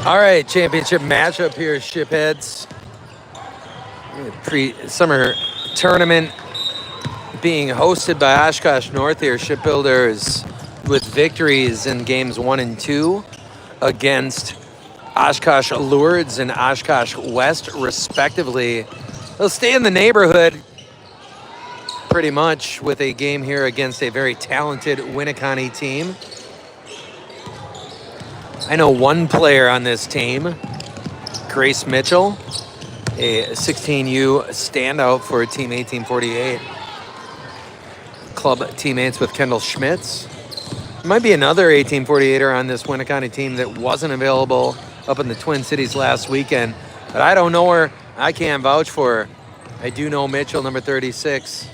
All right, championship matchup here, Shipheads. Pre-summer tournament being hosted by Oshkosh North here. Shipbuilders with victories in games 1 and 2 against Oshkosh Lourdes and Oshkosh West, respectively. They'll stay in the neighborhood pretty much with a game here against a very talented Winneconne team. I know one player on this team, Grace Mitchell, a 16U standout for Team 1848. Club teammates with Kendall Schmitz. Might be another 1848er on this Winneconne team that wasn't available up in the Twin Cities last weekend. But I don't know her. I can't vouch for her. I do know Mitchell, number 36.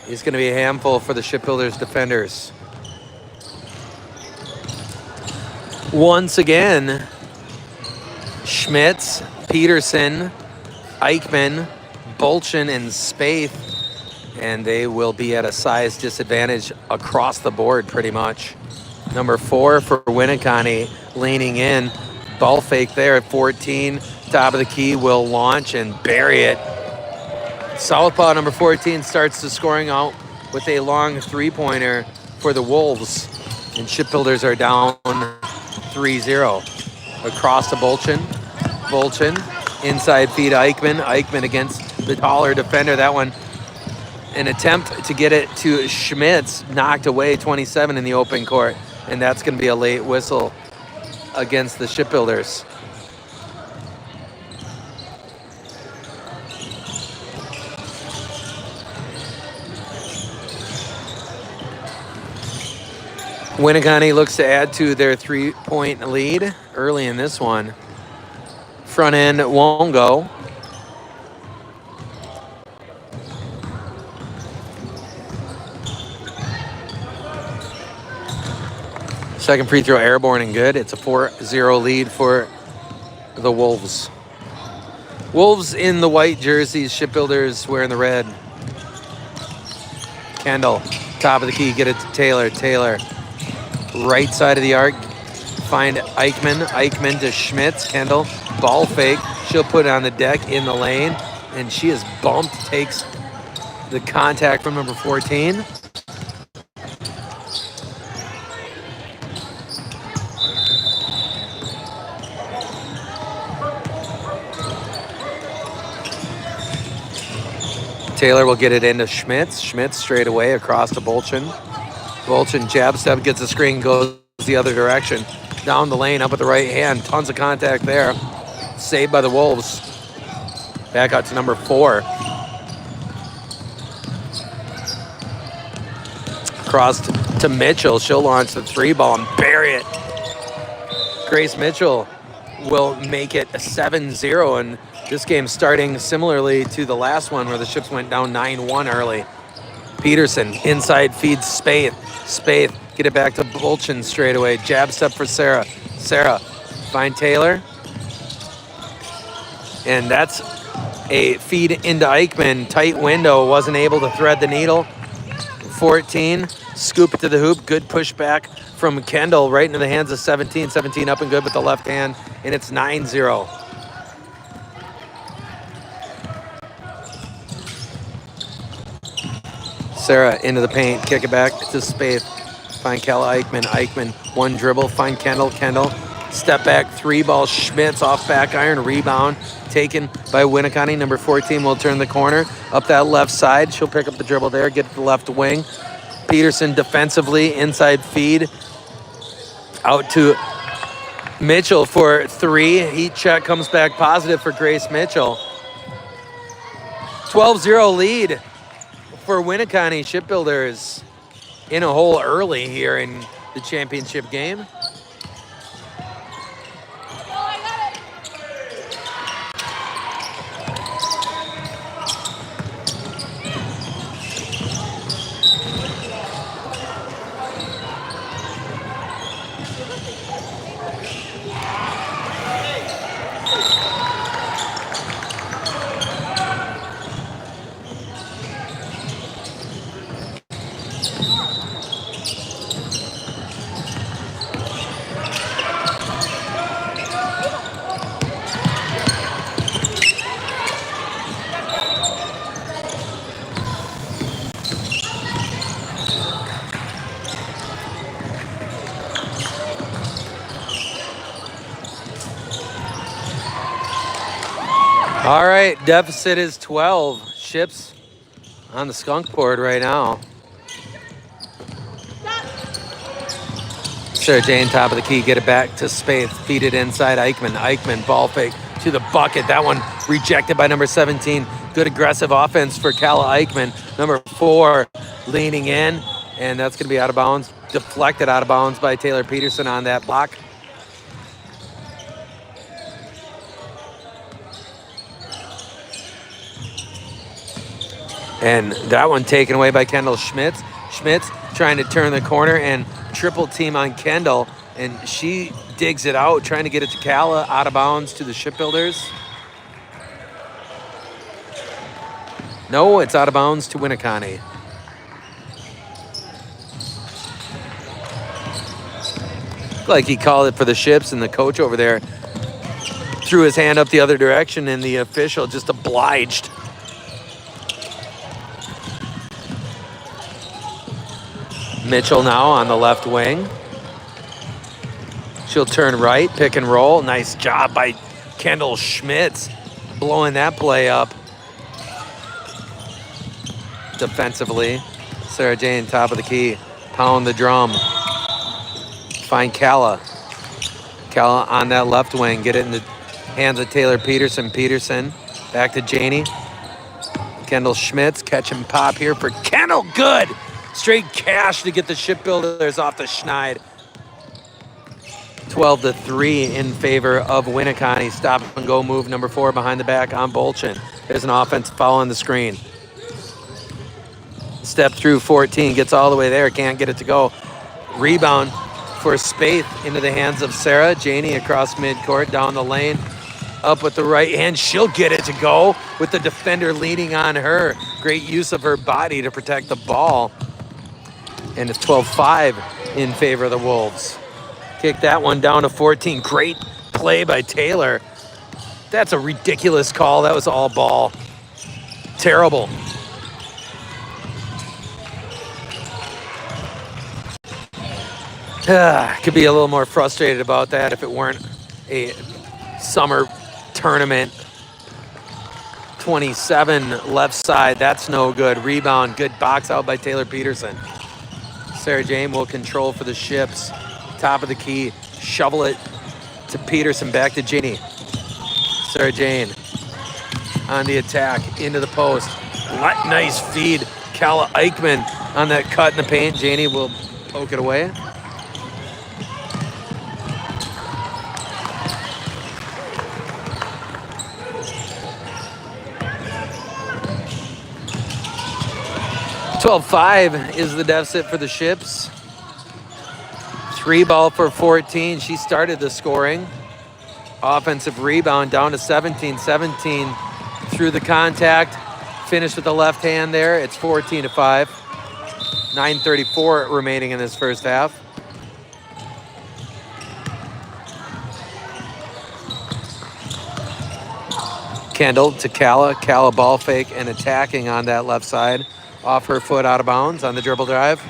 He's going to be a handful for the Shipbuilders defenders. Once again, Schmitz, Peterson, Eichmann, Bolchin, and Spaeth, and they will be at a size disadvantage across the board pretty much. Number 4 for Winneconne leaning in. Ball fake there at 14. Top of the key will launch and bury it. Southpaw number 14 starts the scoring out with a long three-pointer for the Wolves. And Shipbuilders are down 3-0. Across to Bolchin. Bolchin, inside feed Eichmann. Eichmann against the taller defender. That one, an attempt to get it to Schmitz, knocked away 27 in the open court. And that's going to be a late whistle against the Shipbuilders. Winneconne looks to add to their three-point lead early in this one. Front end won't go. Second free throw airborne and good. It's a 4-0 lead for the Wolves. Wolves in the white jerseys, Shipbuilders wearing the red. Kendall, top of the key, get it to Taylor. Taylor, right side of the arc, find Eichmann. Eichmann to Schmitz. Kendall, ball fake. She'll put it on the deck in the lane, and she is bumped, takes the contact from number 14. Taylor will get it into Schmitz. Schmitz straight away across to Bolchin. Bolchin jab step, gets a screen, goes the other direction. Down the lane, up with the right hand. Tons of contact there. Saved by the Wolves. Back out to number 4. Crossed to Mitchell. She'll launch the 3-ball and bury it. Grace Mitchell will make it a 7-0, and this game starting similarly to the last one where the Ships went down 9-1 early. Peterson, inside feeds Spaeth. Spaeth, get it back to Bolchin straight away. Jab step for Sarah. Sarah, find Taylor. And that's a feed into Eichmann. Tight window, wasn't able to thread the needle. 14, scoop it to the hoop. Good pushback from Kendall right into the hands of 17. 17 up and good with the left hand, and it's 9-0. Sarah into the paint, kick it back to Spaeth. Find Kella Eichmann. Eichmann, one dribble, find Kendall. Kendall, step back, 3-ball. Schmitz off back iron, rebound taken by Winneconne. Number 14 will turn the corner up that left side. She'll pick up the dribble there, get to the left wing. Peterson defensively, inside feed. Out to Mitchell for 3. Heat check comes back positive for Grace Mitchell. 12-0 lead for Winneconne. Shipbuilders in a hole early here in the championship game. All right, deficit is 12. Ships on the skunk board right now. Sarah Jane, top of the key, get it back to Spaeth, feed it inside Eichmann. Eichmann, ball fake to the bucket. That one rejected by number 17. Good aggressive offense for Calla Eichmann. Number 4 leaning in, and that's going to be out of bounds. Deflected out of bounds by Taylor Peterson on that block. And that one taken away by Kendall Schmitz. Schmitz trying to turn the corner and triple team on Kendall. And she digs it out, trying to get it to Calla, out of bounds to the Shipbuilders. No, it's out of bounds to Winneconne. Like he called it for the Ships, and the coach over there threw his hand up the other direction, and the official just obliged. Mitchell now on the left wing. She'll turn right, pick and roll. Nice job by Kendall Schmitz, blowing that play up defensively. Sarah Jane, top of the key, pound the drum. Find Calla. Calla on that left wing, get it in the hands of Taylor Peterson. Peterson back to Janie. Kendall Schmitz, catch and pop here for Kendall. Good. Straight cash to get the Shipbuilders off the schneid. 12-3 in favor of Winneconne. Stop and go move number 4 behind the back on Bolchin. There's an offense foul on the screen. Step through 14, gets all the way there, can't get it to go. Rebound for Spaeth into the hands of Sarah. Janie across midcourt, down the lane, up with the right hand. She'll get it to go with the defender leaning on her. Great use of her body to protect the ball. And it's 12-5 in favor of the Wolves. Kick that one down to 14. Great play by Taylor. That's a ridiculous call. That was all ball. Terrible. Could be a little more frustrated about that if it weren't a summer tournament. 27 left side. That's no good. Rebound. Good box out by Taylor Peterson. Sarah Jane will control for the Ships. Top of the key. Shovel it to Peterson. Back to Ginny. Sarah Jane on the attack. Into the post. Nice feed. Calla Eichmann on that cut in the paint. Janie will poke it away. $12-5 is the deficit for the Ships. 3 ball for 14. She started the scoring. Offensive rebound down to 17. 17 through the contact. Finished with the left hand there. It's 14-5. 9:34 remaining in this first half. Kendall to Calla. Calla ball fake and attacking on that left side. Off her foot, out of bounds on the dribble drive.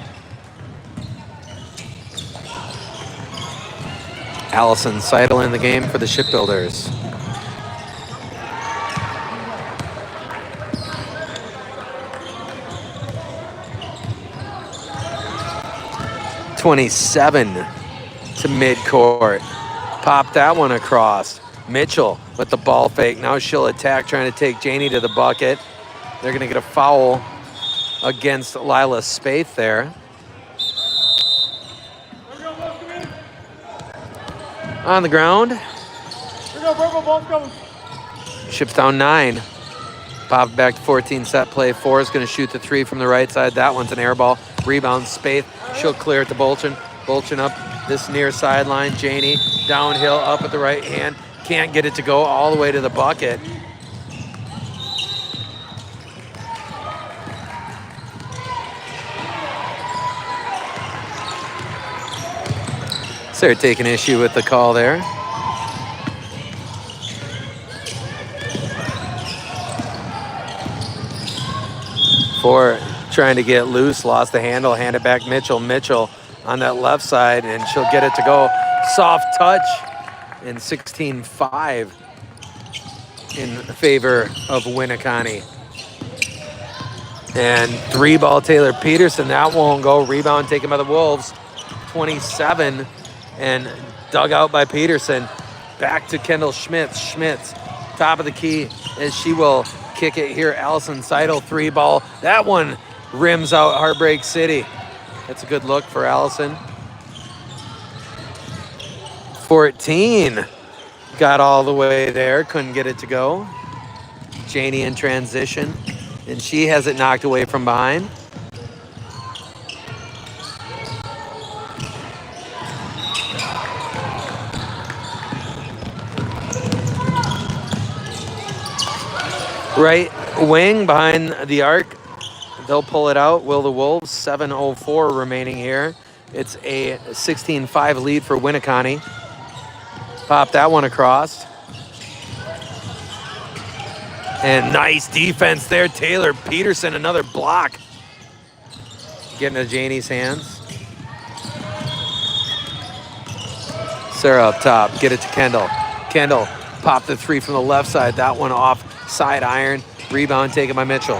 Allison Seidel in the game for the Shipbuilders. (27) to midcourt. Pop that one across. Mitchell with the ball fake. Now she'll attack, trying to take Janie to the bucket. They're going to get a foul against Lila Spaeth there. On the ground. Ships down 9. Pop back to 14, set play. 4 is going to shoot the 3 from the right side. That one's an air ball. Rebound, Spaeth. She'll clear it to Bolchin. Bolchin up this near sideline. Janie downhill, up at the right hand. Can't get it to go all the way to the bucket. They're taking issue with the call there. Four trying to get loose, lost the handle, hand it back Mitchell. Mitchell on that left side, and she'll get it to go. Soft touch, and 16-5. in favor of Winneconne. And 3-ball Taylor Peterson, that won't go. Rebound taken by the Wolves. 27 and dug out by Peterson. Back to Kendall Schmitz. Schmitz, top of the key as she will kick it here. Allison Seidel, 3-ball. That one rims out Heartbreak City. That's a good look for Allison. 14 got all the way there, couldn't get it to go. Janie in transition, and she has it knocked away from behind. Right wing behind the arc. They'll pull it out. Will the Wolves? 7:04 remaining here. It's a 16-5 lead for Winneconne. Pop that one across. And nice defense there. Taylor Peterson, another block. Getting to Janie's hands. Sarah up top. Get it to Kendall. Kendall, pop the 3 from the left side. That one off side iron. Rebound taken by Mitchell.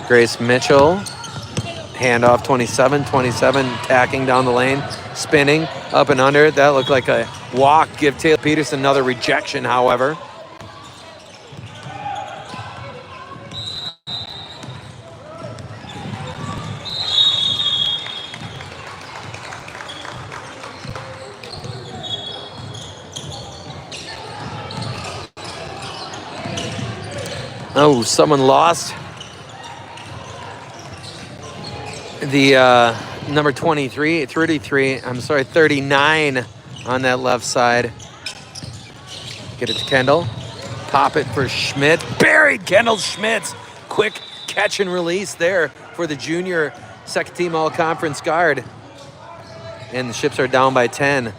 Grace Mitchell. Handoff 27. 27 tacking down the lane. Spinning up and under. That looked like a walk. Give Taylor Peterson another rejection, however. Oh, someone lost the number 39 on that left side. Get it to Kendall. Pop it for Schmidt. Buried Kendall Schmitz. Quick catch and release there for the junior second team all-conference guard. And the Ships are down by 10.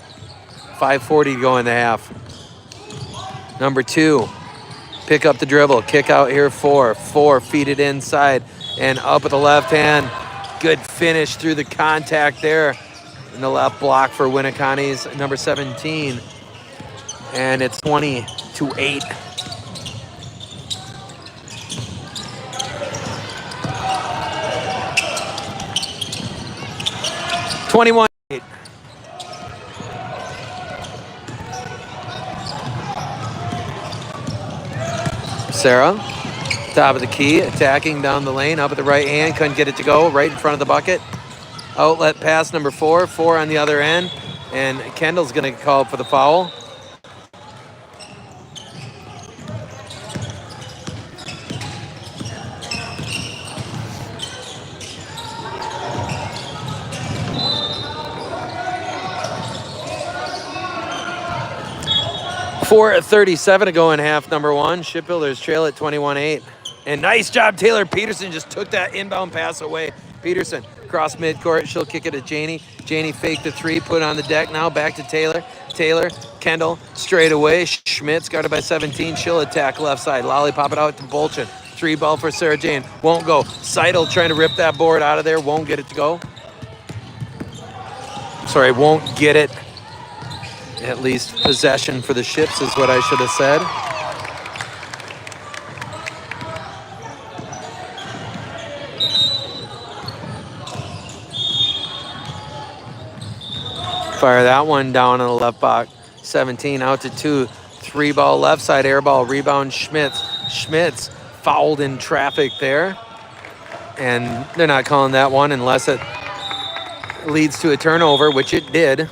5:40 to go in the half. Number 2. Pick up the dribble. Kick out here 4. 4, feed it inside. And up with the left hand. Good finish through the contact there. In the left block for Winneconne's number 17. And it's 20-8. Sarah, top of the key, attacking down the lane, up at the right hand, couldn't get it to go, right in front of the bucket. Outlet pass number 4, 4 on the other end, and Kendall's gonna call for the foul. .4:37 to go in half number 1. Shipbuilders trail at 21-8. And nice job, Taylor Peterson just took that inbound pass away. Peterson, cross midcourt, she'll kick it to Janie. Janie faked the 3, put it on the deck now, back to Taylor. Taylor, Kendall, straight away. Schmitz guarded by 17, she'll attack left side. Lollipop it out to Bolchin. 3-ball for Sarah Jane, won't go. Seidel trying to rip that board out of there, won't get it to go. Sorry, won't get it. At least possession for the Ships is what I should have said. Fire that one down on the left box. 17 out to 2. 3-ball left side, air ball, rebound Schmitz. Schmitz fouled in traffic there. And they're not calling that one unless it leads to a turnover, which it did.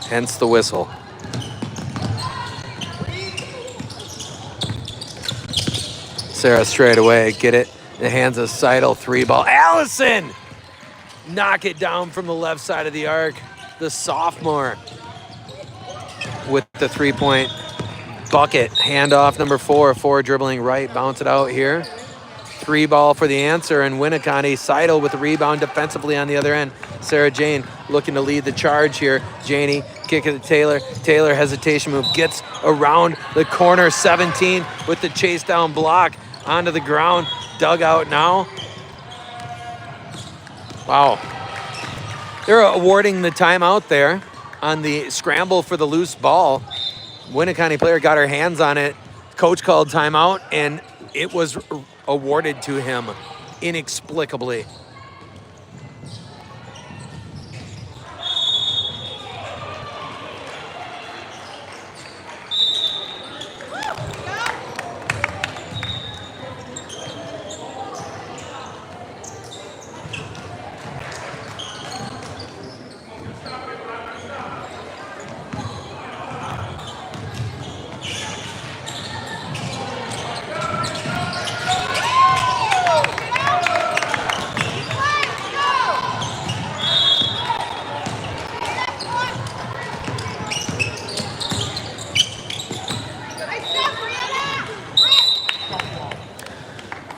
Hence the whistle. Sarah straight away, get it. In the hands of Seidel, 3-ball. Allison! Knock it down from the left side of the arc. The sophomore with the 3-point bucket. Handoff number 4. 4 dribbling right, bounce it out here. 3-ball for the answer, and Winneconne. Seidel with the rebound defensively on the other end. Sarah Jane looking to lead the charge here. Janie, kick it to Taylor. Taylor, hesitation move, gets around the corner. 17 with the chase down block onto the ground. Dug out now. Wow. They're awarding the timeout there on the scramble for the loose ball. Winneconne player got her hands on it. Coach called timeout, and it was awarded to him inexplicably.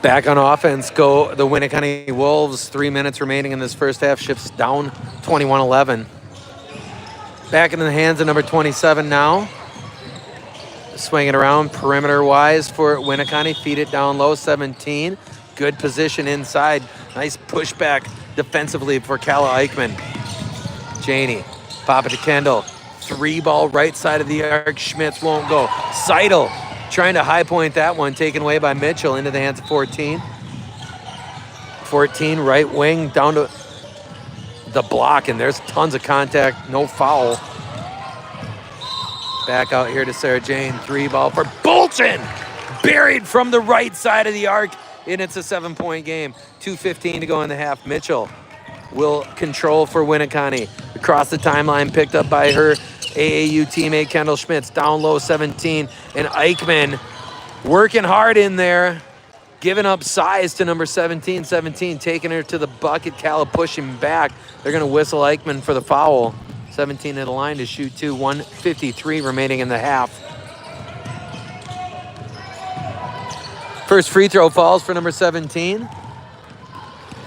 Back on offense go the Winneconne Wolves. 3 minutes remaining in this first half. Shifts down 21-11. Back into the hands of number 27 now. Swinging around perimeter-wise for Winneconne. Feed it down low, 17. Good position inside. Nice pushback defensively for Calla Eichmann. Janey, pop it to Kendall. 3-ball right side of the arc. Schmitz won't go. Seidel trying to high point that one, taken away by Mitchell into the hands of 14. 14, right wing, down to the block, and there's tons of contact, no foul. Back out here to Sarah Jane, 3-ball for Bolchin! Buried from the right side of the arc, and it's a 7-point game. 2:15 to go in the half. Mitchell will control for Winneconne. Across the timeline, picked up by her AAU teammate Kendall Schmitz, down low 17, and Eichmann working hard in there, giving up size to number 17, taking her to the bucket. Calla pushing back. They're gonna whistle Eichmann for the foul. 17 at the line to shoot 2, 1:53 remaining in the half. First free throw falls for number 17.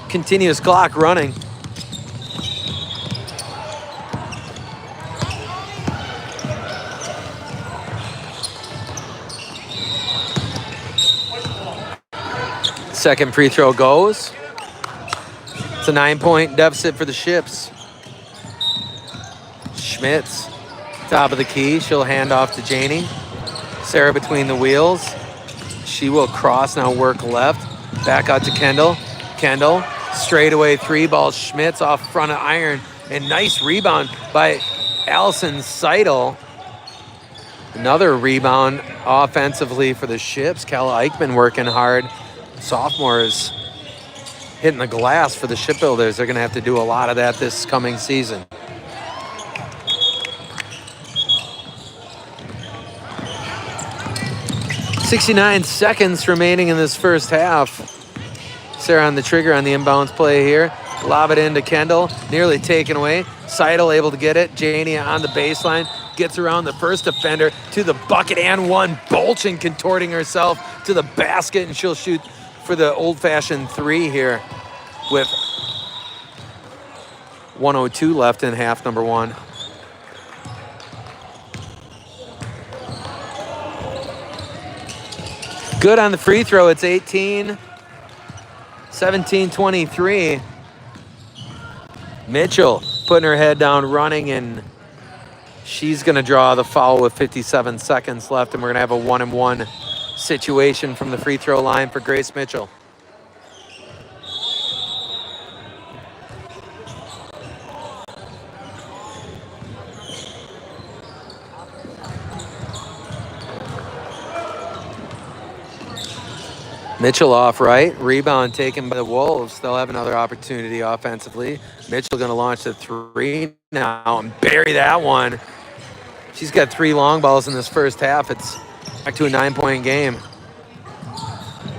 Continuous clock running. Second free throw goes. It's a 9-point deficit for the Ships. Schmitz, top of the key. She'll hand off to Janey. Sarah between the wheels. She will cross now, work left. Back out to Kendall. Kendall, straightaway 3-ball. Schmitz off front of iron. And nice rebound by Allison Seidel. Another rebound offensively for the Ships. Calla Eichmann working hard. Sophomores hitting the glass for the Shipbuilders. They're going to have to do a lot of that this coming season. .69 seconds remaining in this first half. Sarah on the trigger on the inbounds play here. Lob it into Kendall, nearly taken away. Seidel able to get it. Janey on the baseline, gets around the first defender to the bucket and one. Bolchin contorting herself to the basket, and she'll shoot for the old-fashioned 3 here with 1:02 left in half number 1. Good on the free throw. It's 18, 17, 23. Mitchell putting her head down, running, and she's going to draw the foul with 57 seconds left, and we're going to have a 1-and-1 situation from the free throw line for Grace Mitchell. Mitchell off right, rebound taken by the Wolves. They'll have another opportunity offensively. Mitchell going to launch the 3 now and bury that one. She's got 3 long balls in this first half. It's back to a 9-point game.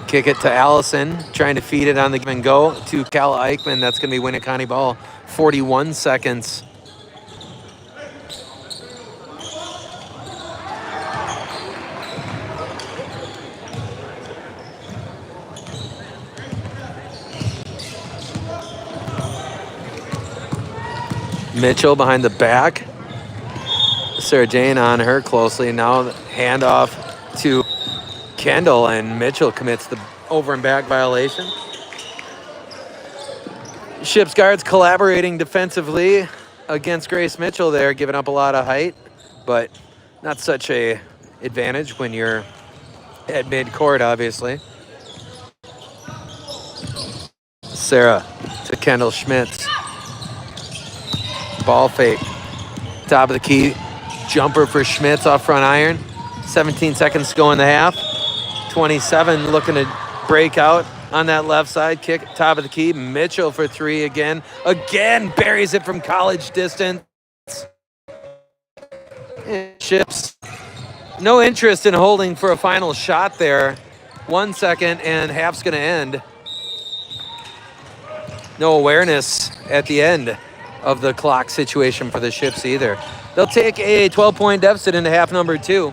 Kick it to Allison, trying to feed it on the give and go to Calla Eichmann. That's going to be Winneconne ball. 41 seconds. Mitchell behind the back. Sarah Jane on her closely. Now handoff to Kendall, and Mitchell commits the over and back violation. Ship's guards collaborating defensively against Grace Mitchell there, giving up a lot of height, but not such a advantage when you're at mid-court, obviously. Sarah to Kendall Schmitz. Ball fake. Top of the key. Jumper for Schmitz off front iron. 17 seconds to go in the half. 27 looking to break out on that left side. Kick top of the key. Mitchell for three again. Again buries it from college distance. And Ships. No interest in holding for a final shot there. 1 second and half's going to end. No awareness at the end of the clock situation for the Ships either. They'll take a 12-point deficit into half number 2.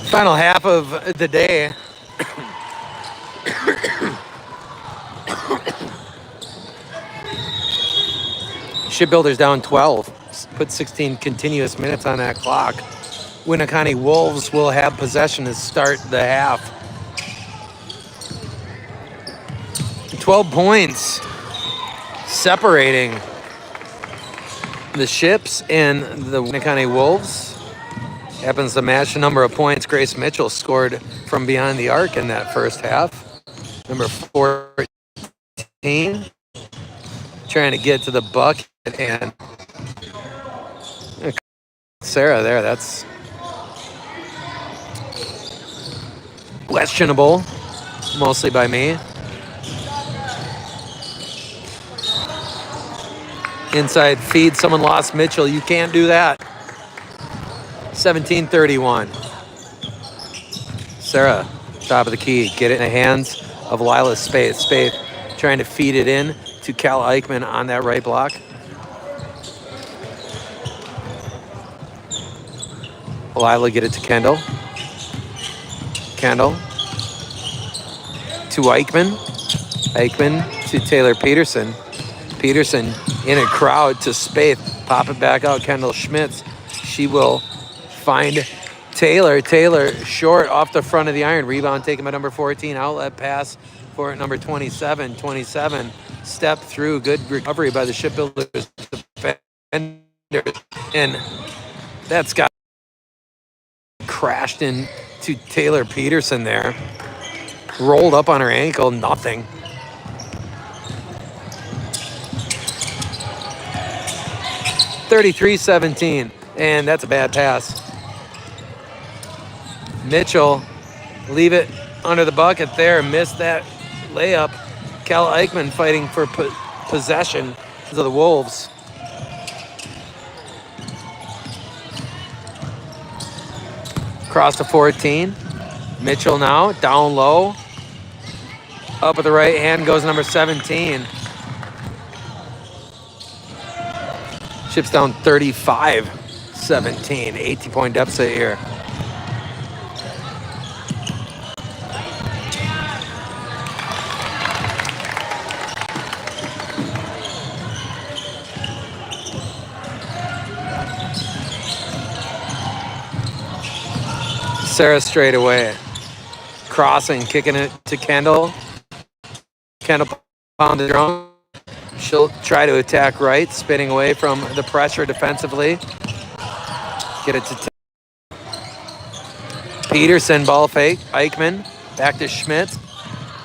Final half of the day. Shipbuilders down 12. Put 16 continuous minutes on that clock. Winneconne Wolves will have possession to start the half. 12 points separating the Ships and the Winneconne Wolves. Happens to match the number of points Grace Mitchell scored from beyond the arc in that first half. Number 14. Trying to get to the bucket, and Sarah there, that's questionable, mostly by me. Inside feed, someone lost Mitchell. You can't do that. 17-31. Sarah, top of the key. Get it in the hands of Lila Spaeth. Spaeth trying to feed it in to Cal Eichmann on that right block. Lila get it to Kendall. Kendall to Eichmann. Eichmann to Taylor Peterson. Peterson in a crowd to Spaeth. Pop it back out, Kendall Schmitz. She will find Taylor. Taylor short off the front of the iron. Rebound taken by number 14. Outlet pass for number 27. 27 step through. Good recovery by the Shipbuilders defenders. And that's got crashed into Taylor Peterson there. Rolled up on her ankle. Nothing. (33-17), and that's a bad pass. Mitchell, leave it under the bucket there. Missed that layup. Cal Eichmann fighting for possession of the Wolves. Across to 14. Mitchell now, down low. Up with the right hand goes number 17. Chips down 35-17, 18-point deficit here. Sarah straight away. Crossing, kicking it to Kendall. Kendall pounded drum. She'll try to attack right, spinning away from the pressure defensively. Get it to Peterson, ball fake. Eichmann, back to Schmidt.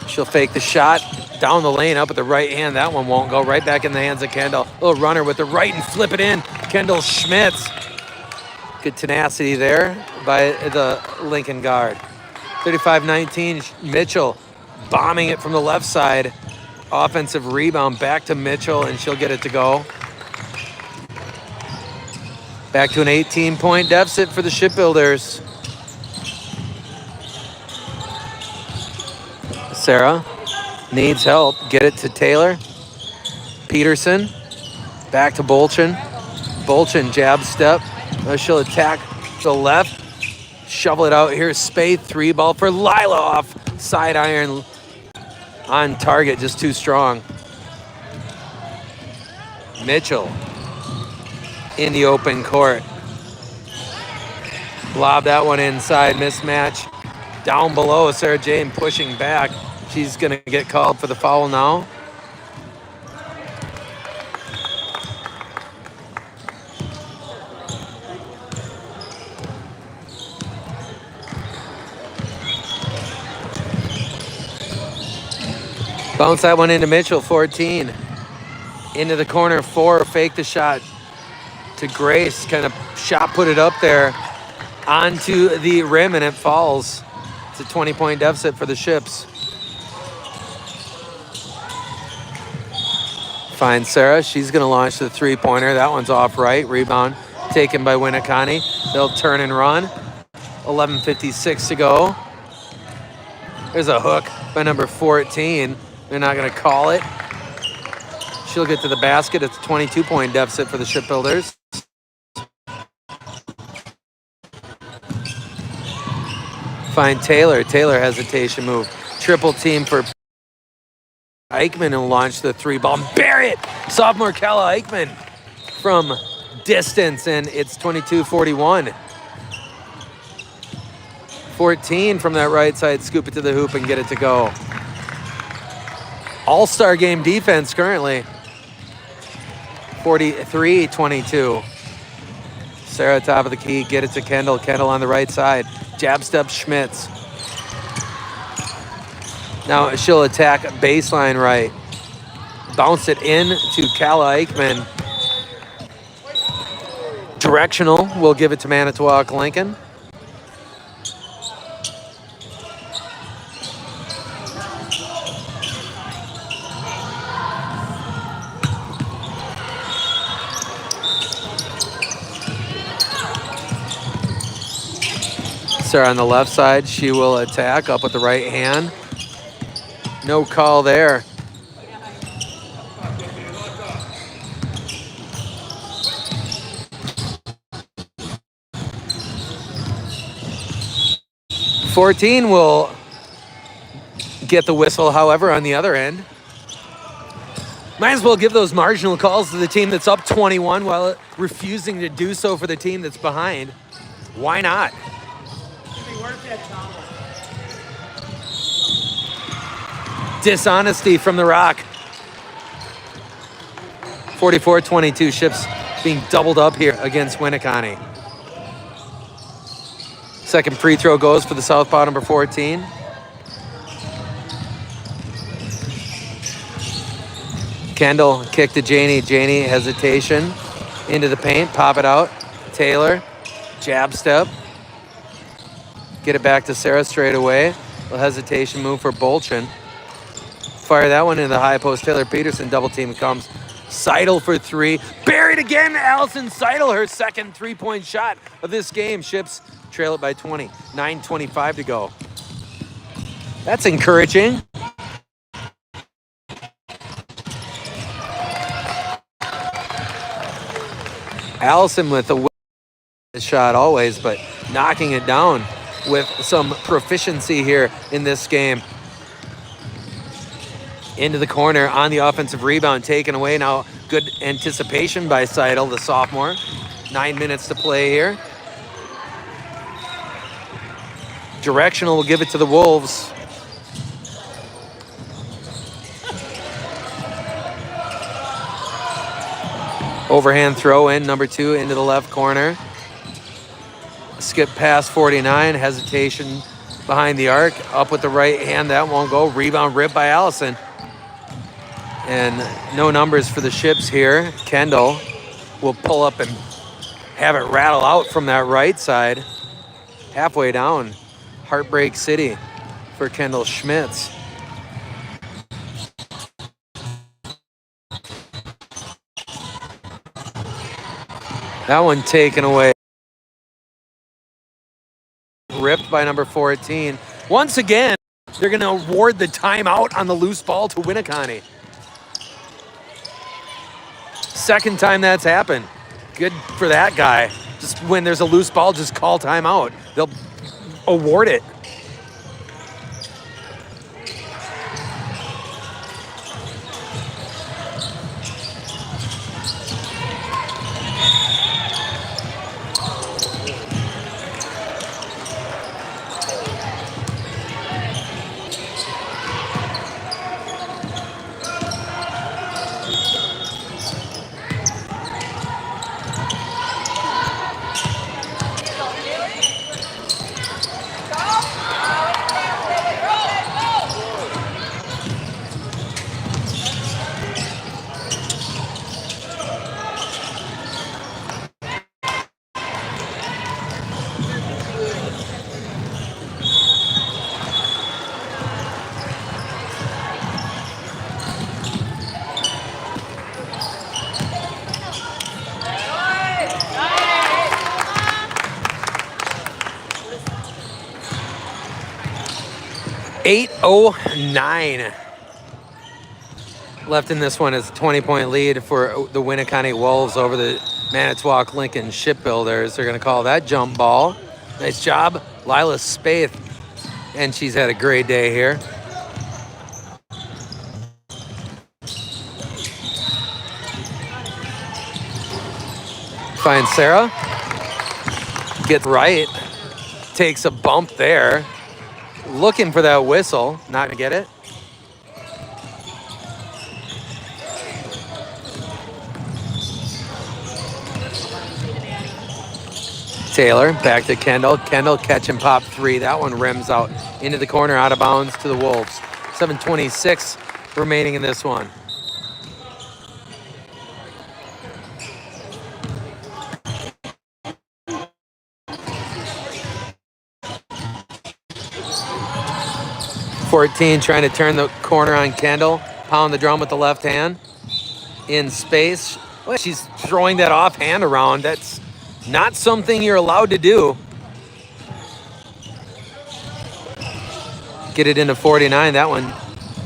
She'll fake the shot down the lane up at the right hand. That one won't go. Right back in the hands of Kendall. Little runner with the right and flip it in. Kendall Schmitz. Good tenacity there by the Lincoln guard. 35-19, Mitchell bombing it from the left side. Offensive rebound back to Mitchell, and she'll get it to go. Back to an 18-point deficit for the Shipbuilders. Sarah needs help. Get it to Taylor. Peterson. Back to Bolchin. Bolchin, jab step. She'll attack to the left. Shovel it out. Here's Spaeth. 3-ball for Lila off. Side iron on target, just too strong. Mitchell in the open court. Lob that one inside. Mismatch. Down below, Sarah Jane pushing back. She's going to get called for the foul now. Bounce that one into Mitchell, 14. Into the corner, 4, fake the shot to Grace. Kind of shot put it up there onto the rim, and it falls. It's a 20-point deficit for the Ships. Finds Sarah. She's going to launch the three-pointer. That one's off right. Rebound taken by Winneconne. They'll turn and run. 11:56 to go. There's a hook by number 14. They're not going to call it. She'll get to the basket. It's a 22-point deficit for the Shipbuilders. Find Taylor. Taylor hesitation move. Triple team for Eichmann will launch the 3-ball. Bury it! Sophomore Kella Eichmann from distance, and it's 22-41. 14 from that right side. Scoop it to the hoop and get it to go. All-star game defense currently. 43-22. Sarah top of the key. Get it to Kendall. Kendall on the right side. Jab step Schmitz. Now she'll attack baseline right. Bounce it in to Kala Eichmann. Directional. We'll give it to Manitowoc Lincoln. Sarah on the left side, she will attack up with the right hand. No call there. "14 will get the whistle, however, on the other end. Might as well give those marginal calls to the team that's up 21 while refusing to do so for the team that's behind. Why not? Dishonesty from the Rock. 44-22, Ships being doubled up here against Winneconne. Second free throw goes for the southpaw number 14. Kendall kick to Janie. Janie hesitation into the paint, pop it out. Taylor, jab step. Get it back to Sarah straight away. A hesitation move for Bolchin. fire that one into the high post. Taylor Peterson double team comes. Seidel for three. Buried again. Allison Seidel, her second three-point shot of this game. Ships trail it by 20. 9:25 to go. That's encouraging. Allison with a shot always, but knocking it down with some proficiency here in this game. Into the corner on the offensive rebound, taken away now. Good anticipation by Seidel, the sophomore. 9 minutes to play here. Directional will give it to the Wolves. Overhand throw in, number 2 into the left corner. Skip past 49, hesitation behind the arc. Up with the right hand, that won't go. Rebound ripped by Allison. And no numbers for the Ships here. Kendall will pull up and have it rattle out from that right side. Halfway down, Heartbreak City for Kendall Schmitz. That one taken away. Ripped by number 14. Once again, they're going to award the timeout on the loose ball to Winneconne. Second time that's happened. Good for that guy. Just when there's a loose ball, just call timeout. They'll award it. .0809 left in this one. Is a 20-point lead for the Winneconne Wolves over the Manitowoc Lincoln Shipbuilders. They're going to call that jump ball. Nice job, Lila Spaeth. And she's had a great day here. Finds Sarah. Gets right. Takes a bump there. Looking for that whistle, not gonna get it. Taylor back to Kendall. Kendall catch and pop three. That one rims out into the corner, out of bounds to the Wolves. 7:26 remaining in this one. .14 trying to turn the corner on Kendall. Pound the drum with the left hand. In space. Well, she's throwing that offhand around. That's not something you're allowed to do. Get it into 49. That one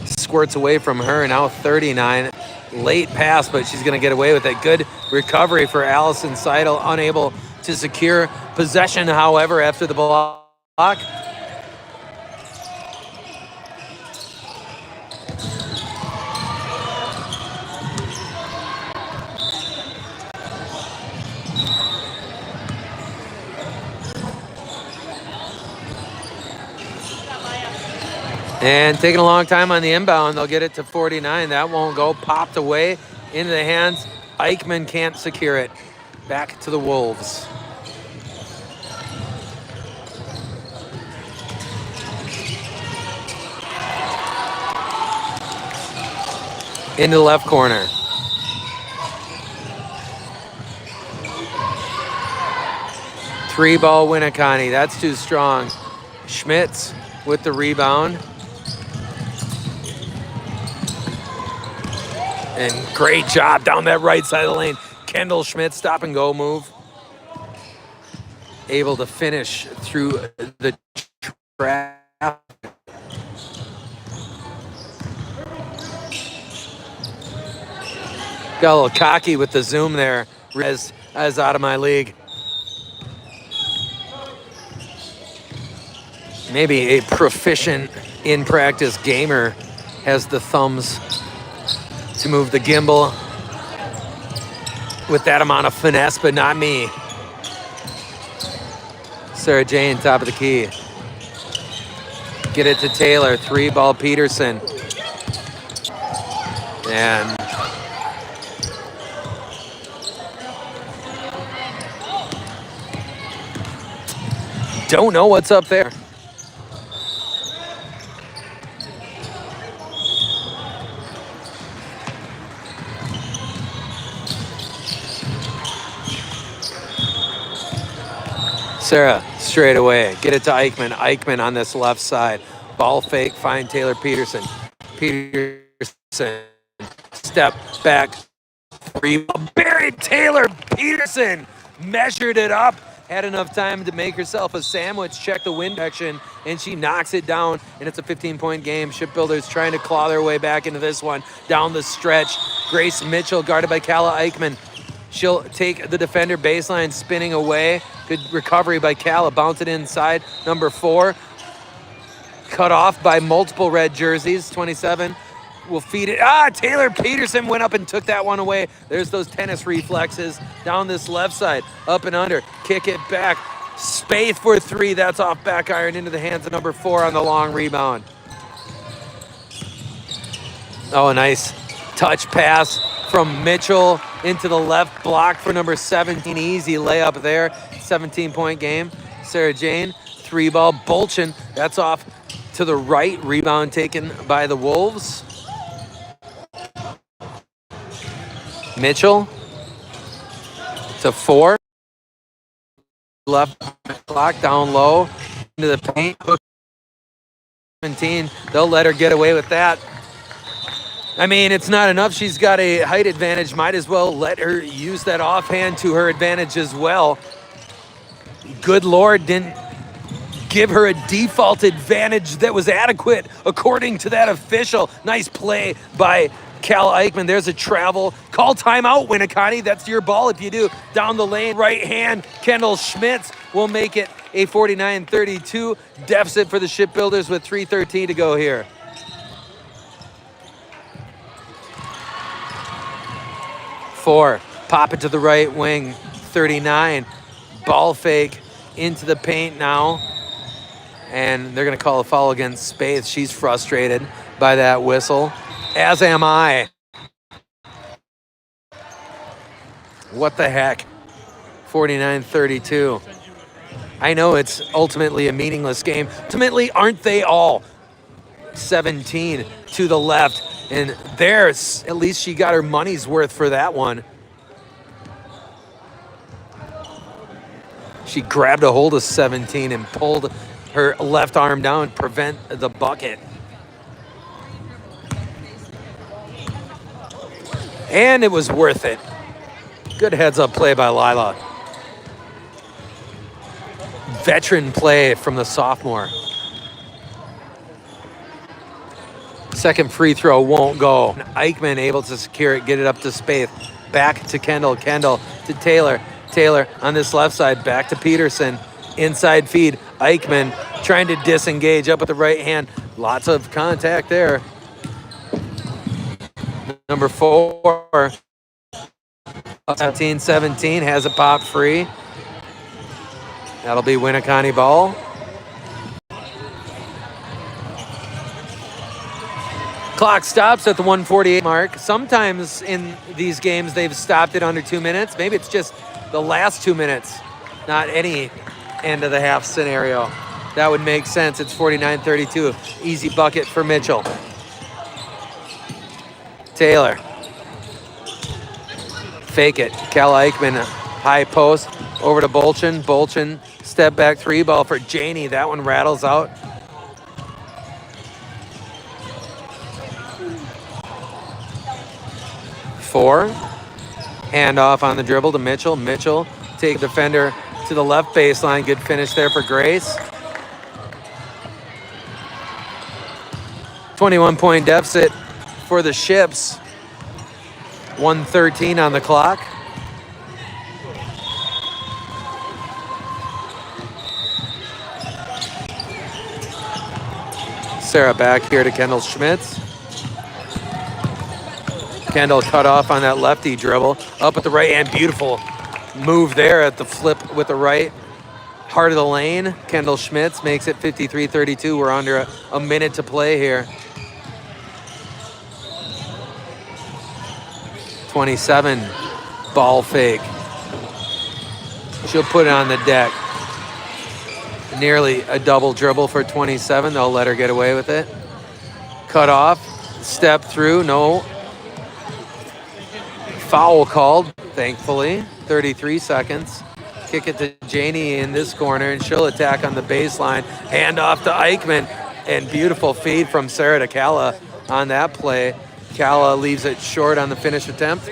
squirts away from her. Now 39. Late pass, but she's going to get away with it. Good recovery for Allison Seidel. Unable to secure possession, however, after the block. And taking a long time on the inbound, they'll get it to 49. That won't go. Popped away into the hands. Eichmann can't secure it. Back to the Wolves. Into the left corner. Three ball Winneconne. That's too strong. Schmitz with the rebound. And great job down that right side of the lane. Kendall Schmidt, stop and go move. Able to finish through the trap. Got a little cocky with the zoom there as out of my league. Maybe a proficient in-practice gamer has the thumbs to move the gimbal with that amount of finesse, but not me. Sarah Jane, top of the key. Get it to Taylor, 3-ball Peterson. And don't know what's up there. Sarah, straight away. Get it to Eichmann. Eichmann on this left side. Ball fake, find Taylor Peterson. Peterson, step back. Buried Taylor Peterson. Measured it up. Had enough time to make herself a sandwich, check the wind direction, and she knocks it down, and it's a 15-point game. Shipbuilders trying to claw their way back into this one. Down the stretch, Grace Mitchell, guarded by Kala Eichmann. She'll take the defender baseline, spinning away. Good recovery by Kala, bounce it inside. Number 4, cut off by multiple red jerseys. 27 will feed it. Taylor Peterson went up and took that one away. There's those tennis reflexes. Down this left side, up and under, kick it back. Spaeth for 3, that's off back iron into the hands of number 4 on the long rebound. Oh, a nice touch pass from Mitchell into the left block for number 17. Easy layup there. 17-point game. Sarah Jane, 3-ball. Bolchin, that's off to the right. Rebound taken by the Wolves. Mitchell to 4. Left block down low into the paint. 17. They'll let her get away with that. I mean, it's not enough. She's got a height advantage. Might as well let her use that offhand to her advantage as well. Good Lord, didn't give her a default advantage that was adequate according to that official. Nice play by Cal Eichmann. There's a travel. Call timeout, Winneconne. That's your ball if you do. Down the lane, right hand. Kendall Schmitz will make it a 49-32 deficit for the Shipbuilders with 3:13 to go here. Pop it to the right wing. 39. Ball fake into the paint now. And they're going to call a foul against Spaeth. She's frustrated by that whistle. As am I. What the heck? 49-32. I know it's ultimately a meaningless game. Ultimately, aren't they all? 17 to the left. And there's, at least she got her money's worth for that one. She grabbed a hold of 17 and pulled her left arm down to prevent the bucket. And it was worth it. Good heads-up play by Lila. Veteran play from the sophomore. Second free throw won't go. Eichmann able to secure it, get it up to Spaeth. Back to Kendall. Kendall to Taylor. Taylor on this left side, back to Peterson. Inside feed. Eichmann trying to disengage up with the right hand. Lots of contact there. Number 4. 17-17 has a pop free. That'll be Winneconne ball. Clock stops at the 1:48 mark. Sometimes in these games they've stopped it under 2 minutes. Maybe it's just the last 2 minutes, not any end of the half scenario. That would make sense. It's 49-32. Easy bucket for Mitchell. Taylor. Fake it. Cal Eichmann, high post, over to Bolchin. Bolchin, step back 3-ball for Janey. That one rattles out. 4. Hand off on the dribble to Mitchell. Mitchell take defender to the left baseline. Good finish there for Grace. 21-point deficit for the Ships. 1:13 on the clock. Sarah back here to Kendall Schmitz. Kendall cut off on that lefty dribble. Up at the right hand, beautiful move there at the flip with the right. Heart of the lane. Kendall Schmitz makes it 53-32. We're under a minute to play here. 27, ball fake. She'll put it on the deck. Nearly a double dribble for 27. They'll let her get away with it. Cut off, step through, no. Foul called, thankfully. 33 seconds. Kick it to Janie in this corner, and she'll attack on the baseline. Hand off to Eichmann, and beautiful feed from Sarah to Kala on that play. Kala leaves it short on the finish attempt.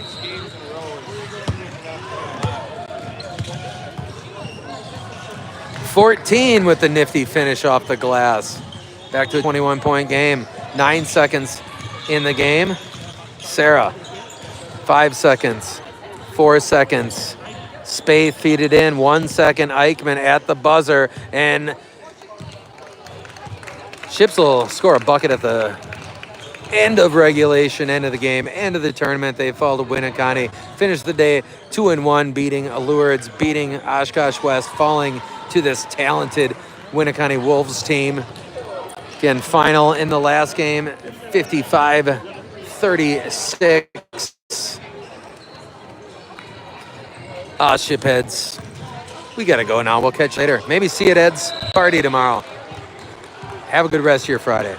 .14 with the nifty finish off the glass. Back to a 21-point game. 9 seconds in the game. Sarah, 5 seconds, 4 seconds. Spaeth feed it in, 1 second. Eichmann at the buzzer, and Ships will score a bucket at the end of regulation, end of the game, end of the tournament. They fall to Winneconne. Finish the day 2-1, beating Allureds, beating Oshkosh West, falling to this talented Winneconne Wolves team. Again, final in the last game, 55-36. Shipheads, we gotta go now. We'll catch you later. Maybe see you at Ed's party tomorrow. Have a good rest of your Friday.